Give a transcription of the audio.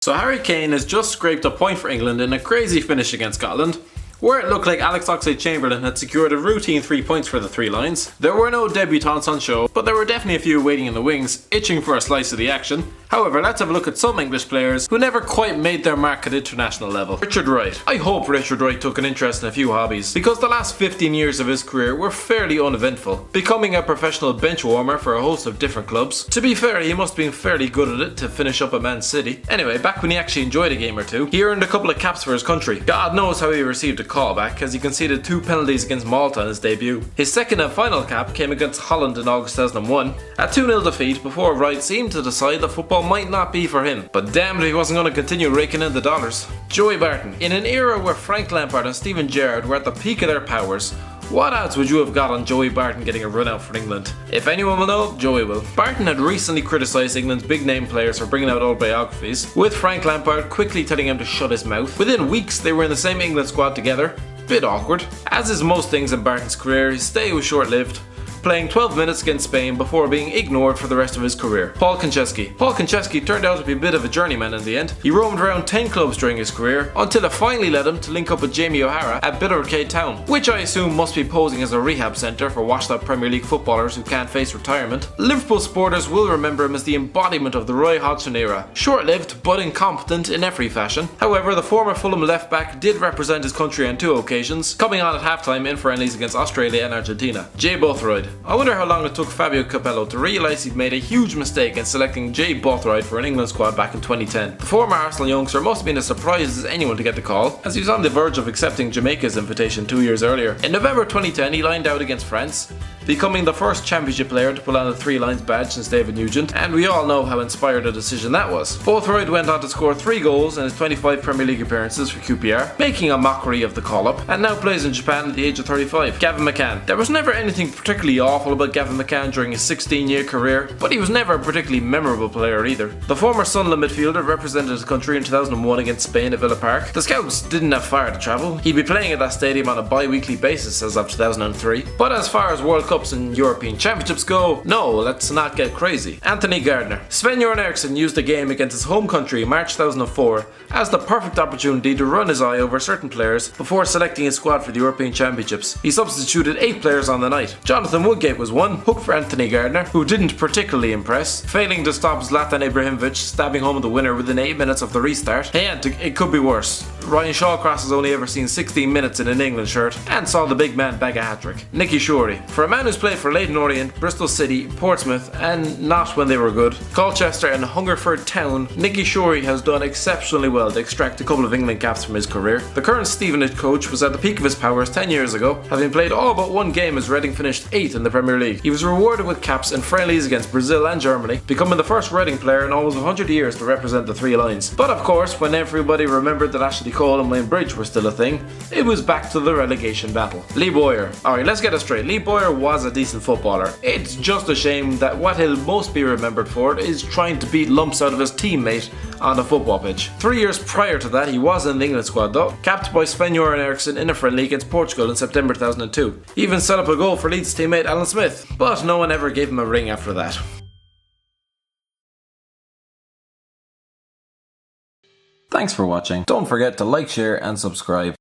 So Harry Kane has just scraped a point for England in a crazy finish against Scotland, where it looked like Alex Oxlade-Chamberlain had secured a routine 3 points for the three lines. There were no debutants on show, but there were definitely a few waiting in the wings, itching for a slice of the action. However, let's have a look at some English players who never quite made their mark at international level. Richard Wright. I hope Richard Wright took an interest in a few hobbies, because the last 15 years of his career were fairly uneventful, becoming a professional bench warmer for a host of different clubs. To be fair, he must have been fairly good at it to finish up at Man City. Anyway, back when he actually enjoyed a game or two, he earned a couple of caps for his country. God knows how he received a callback, as he conceded 2 penalties against Malta in his debut. His second and final cap came against Holland in August 2001, a 2-0 defeat before Wright seemed to decide that football might not be for him. But damned if he wasn't going to continue raking in the dollars. Joey Barton. In an era where Frank Lampard and Steven Gerrard were at the peak of their powers, what odds would you have got on Joey Barton getting a run out for England? If anyone will know, Joey will. Barton had recently criticised England's big name players for bringing out autobiographies, with Frank Lampard quickly telling him to shut his mouth. Within weeks they were in the same England squad together. Bit awkward. As is most things in Barton's career, his stay was short-lived, playing 12 minutes against Spain before being ignored for the rest of his career. Paul Konchesky. Paul Konchesky turned out to be a bit of a journeyman in the end. He roamed around 10 clubs during his career, until it finally led him to link up with Jamie O'Hara at Billericay Town, which I assume must be posing as a rehab centre for washed up Premier League footballers who can't face retirement. Liverpool supporters will remember him as the embodiment of the Roy Hodgson era. Short-lived, but incompetent in every fashion. However, the former Fulham left-back did represent his country on 2 occasions, coming on at half-time in friendlies against Australia and Argentina. Jay Bothroyd. I wonder how long it took Fabio Capello to realise he'd made a huge mistake in selecting Jay Bothroyd for an England squad back in 2010. The former Arsenal youngster must have been as surprised as anyone to get the call, as he was on the verge of accepting Jamaica's invitation 2 years earlier. In November 2010 he lined out against France, becoming the first championship player to pull on a 3 lines badge since David Nugent, and we all know how inspired a decision that was. Bothroyd went on to score 3 goals in his 25 Premier League appearances for QPR, making a mockery of the call-up, and now plays in Japan at the age of 35. Gavin McCann. There was never anything particularly awful about Gavin McCann during his 16-year career, but he was never a particularly memorable player either. The former Sunderland midfielder represented his country in 2001 against Spain at Villa Park. The Scouts didn't have far to travel. He'd be playing at that stadium on a bi-weekly basis as of 2003. But as far as World Cups and European Championships go, no, let's not get crazy. Anthony Gardner. Sven-Göran Eriksson used the game against his home country in March 2004 as the perfect opportunity to run his eye over certain players before selecting his squad for the European Championships. He substituted 8 players on the night. Jonathan Woodgate was one, hooked for Anthony Gardner, who didn't particularly impress, failing to stop Zlatan Ibrahimovic stabbing home the winner within 8 minutes of the restart. And it could be worse. Ryan Shawcross has only ever seen 16 minutes in an England shirt and saw the big man bag a hat-trick. Nicky Shorey. For a man who's played for Leyton Orient, Bristol City, Portsmouth, and not when they were good, Colchester and Hungerford Town, Nicky Shorey has done exceptionally well to extract a couple of England caps from his career. The current Stevenage coach was at the peak of his powers 10 years ago, having played all but 1 game as Reading finished 8th in the Premier League. He was rewarded with caps in friendlies against Brazil and Germany, becoming the first Reading player in almost 100 years to represent the 3 lines. But of course, when everybody remembered that Ashley Cole and Wayne Bridge were still a thing, it was back to the relegation battle. Lee Bowyer. Alright, let's get it straight. Lee Bowyer was a decent footballer. It's just a shame that what he'll most be remembered for is trying to beat lumps out of his teammate on a football pitch. 3 years prior to that, he was in the England squad though, capped by Sven-Göran Eriksson in a friendly against Portugal in September 2002. He even set up a goal for Leeds teammate Alan Smith, but no one ever gave him a ring after that. Thanks for watching. Don't forget to like, share and subscribe.